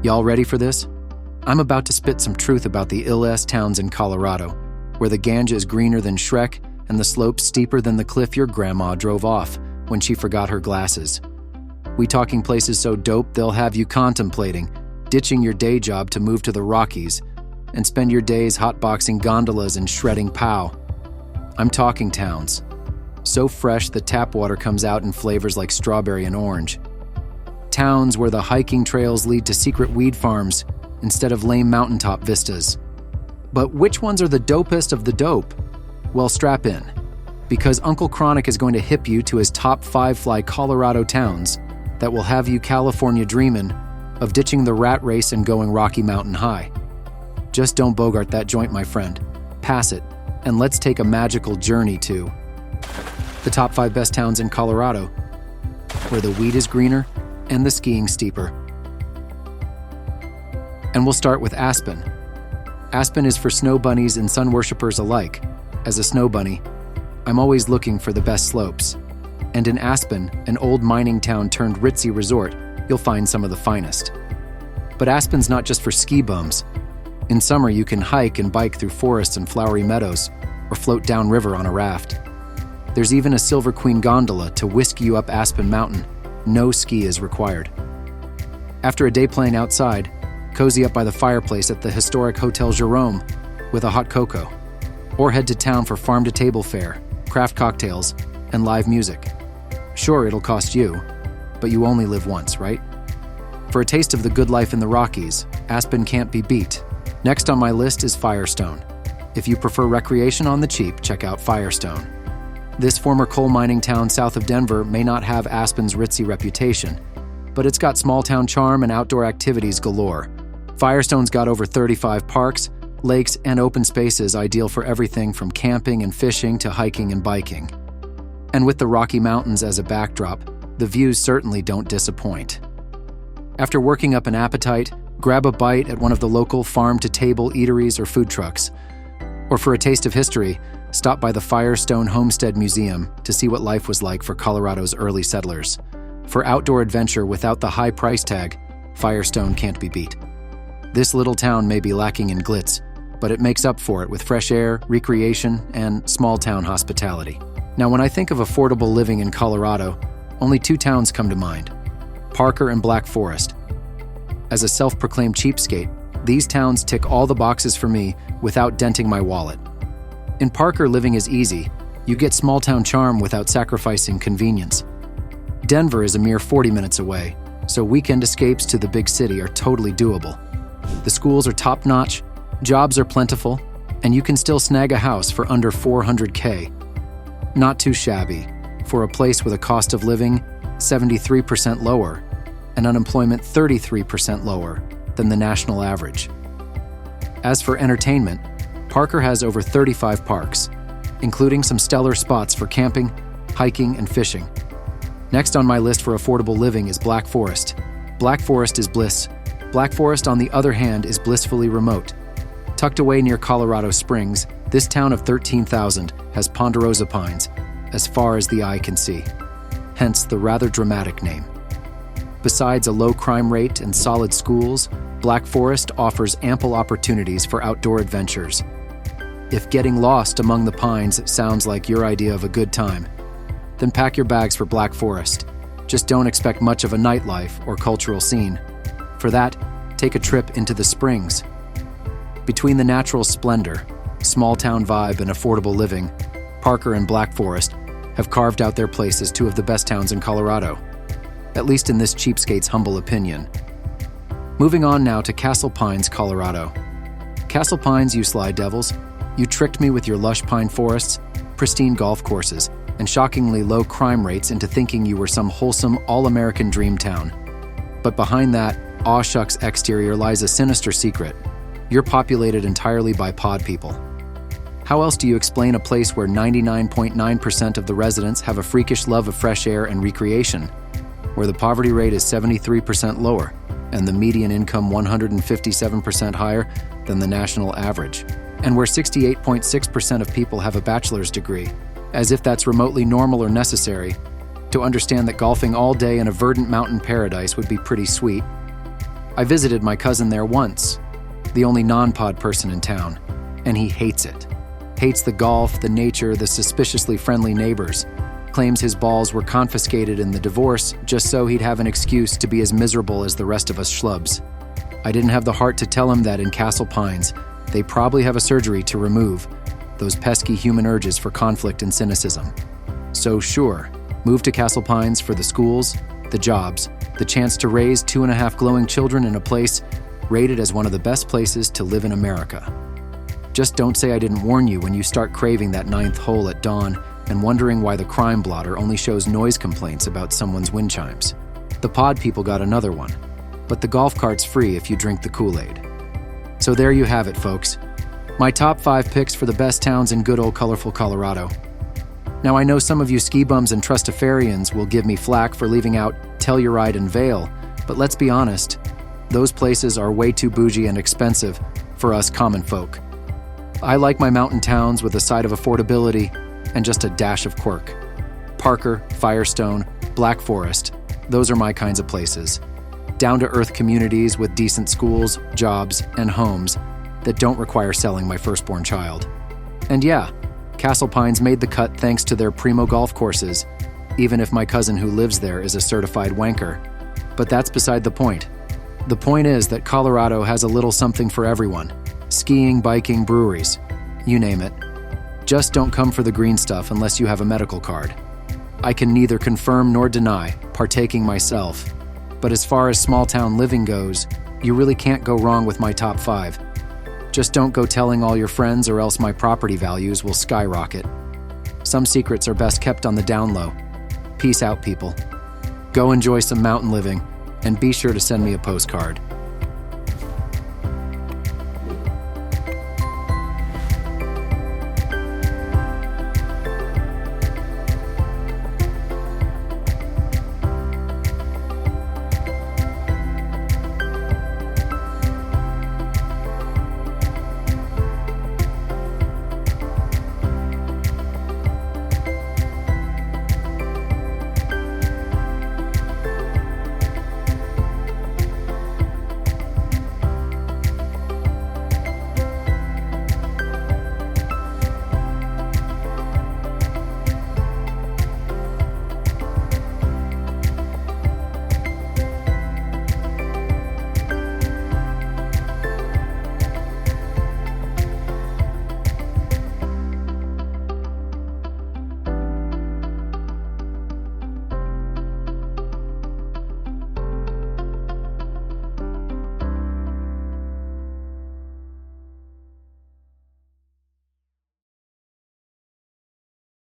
Y'all ready for this? I'm about to spit some truth about the ill-ass towns in Colorado, where the ganja is greener than Shrek and the slopes steeper than the cliff your grandma drove off when she forgot her glasses. We talking places so dope they'll have you contemplating ditching your day job to move to the Rockies and spend your days hotboxing gondolas and shredding pow. I'm talking towns. So fresh the tap water comes out in flavors like strawberry and orange. Towns where the hiking trails lead to secret weed farms instead of lame mountaintop vistas. But which ones are the dopest of the dope? Well, strap in, because Uncle Chronic is going to hip you to his top 5 fly Colorado towns that will have you California dreamin' of ditching the rat race and going Rocky Mountain High. Just don't bogart that joint, my friend. Pass it, and let's take a magical journey to the top 5 best towns in Colorado, where the weed is greener and the skiing steeper. And we'll start with Aspen. Aspen is for snow bunnies and sun worshippers alike. As a snow bunny, I'm always looking for the best slopes. And in Aspen, an old mining town turned ritzy resort, you'll find some of the finest. But Aspen's not just for ski bums. In summer, you can hike and bike through forests and flowery meadows, or float downriver on a raft. There's even a Silver Queen gondola to whisk you up Aspen Mountain. No ski is required. After a day playing outside, cozy up by the fireplace at the historic Hotel Jerome with a hot cocoa, or head to town for farm-to-table fare, craft cocktails, and live music. Sure, it'll cost you, but you only live once, right? For a taste of the good life in the Rockies, Aspen can't be beat. Next on my list is Firestone. If you prefer recreation on the cheap, check out Firestone. This former coal mining town south of Denver may not have Aspen's ritzy reputation, but it's got small-town charm and outdoor activities galore. Firestone's got over 35 parks, lakes, and open spaces ideal for everything from camping and fishing to hiking and biking. And with the Rocky Mountains as a backdrop, the views certainly don't disappoint. After working up an appetite, grab a bite at one of the local farm-to-table eateries or food trucks. Or for a taste of history, stop by the Firestone Homestead Museum to see what life was like for Colorado's early settlers. For outdoor adventure without the high price tag, Firestone can't be beat. This little town may be lacking in glitz, but it makes up for it with fresh air, recreation, and small-town hospitality. Now, when I think of affordable living in Colorado, only 2 towns come to mind: Parker and Black Forest. As a self-proclaimed cheapskate, these towns tick all the boxes for me without denting my wallet. In Parker, living is easy. You get small-town charm without sacrificing convenience. Denver is a mere 40 minutes away, so weekend escapes to the big city are totally doable. The schools are top-notch, jobs are plentiful, and you can still snag a house for under $400K. Not too shabby for a place with a cost of living 73% lower and unemployment 33% lower than the national average. As for entertainment, Parker has over 35 parks, including some stellar spots for camping, hiking, and fishing. Next on my list for affordable living is Black Forest. Black Forest is bliss. Black Forest, on the other hand, is blissfully remote. Tucked away near Colorado Springs, this town of 13,000 has ponderosa pines as far as the eye can see, hence the rather dramatic name. Besides a low crime rate and solid schools, Black Forest offers ample opportunities for outdoor adventures. If getting lost among the pines sounds like your idea of a good time, then pack your bags for Black Forest. Just don't expect much of a nightlife or cultural scene. For that, take a trip into the Springs. Between the natural splendor, small-town vibe, and affordable living, Parker and Black Forest have carved out their place as 2 of the best towns in Colorado, at least in this cheapskate's humble opinion. Moving on now to Castle Pines, Colorado. Castle Pines, you sly devils, you tricked me with your lush pine forests, pristine golf courses, and shockingly low crime rates into thinking you were some wholesome, all-American dream town. But behind that aw-shucks exterior lies a sinister secret. You're populated entirely by pod people. How else do you explain a place where 99.9% of the residents have a freakish love of fresh air and recreation, where the poverty rate is 73% lower, and the median income 157% higher than the national average, and where 68.6% of people have a bachelor's degree, as if that's remotely normal or necessary to understand that golfing all day in a verdant mountain paradise would be pretty sweet? I visited my cousin there once, the only non-pod person in town, and he hates it. Hates the golf, the nature, the suspiciously friendly neighbors. Claims his balls were confiscated in the divorce just so he'd have an excuse to be as miserable as the rest of us schlubs. I didn't have the heart to tell him that in Castle Pines, they probably have a surgery to remove those pesky human urges for conflict and cynicism. So sure, move to Castle Pines for the schools, the jobs, the chance to raise 2.5 glowing children in a place rated as one of the best places to live in America. Just don't say I didn't warn you when you start craving that 9th hole at dawn and wondering why the crime blotter only shows noise complaints about someone's wind chimes. The pod people got another one, but the golf cart's free if you drink the Kool-Aid. So there you have it, folks. My top 5 picks for the best towns in good old colorful Colorado. Now I know some of you ski bums and trustafarians will give me flack for leaving out Telluride and Vail, but let's be honest, those places are way too bougie and expensive for us common folk. I like my mountain towns with a side of affordability and just a dash of quirk. Parker, Firestone, Black Forest, those are my kinds of places. Down-to-earth communities with decent schools, jobs, and homes that don't require selling my firstborn child. And yeah, Castle Pines made the cut thanks to their primo golf courses, even if my cousin who lives there is a certified wanker. But that's beside the point. The point is that Colorado has a little something for everyone. Skiing, biking, breweries, you name it. Just don't come for the green stuff unless you have a medical card. I can neither confirm nor deny partaking myself, but as far as small-town living goes, you really can't go wrong with my top 5. Just don't go telling all your friends or else my property values will skyrocket. Some secrets are best kept on the down low. Peace out, people. Go enjoy some mountain living, and be sure to send me a postcard.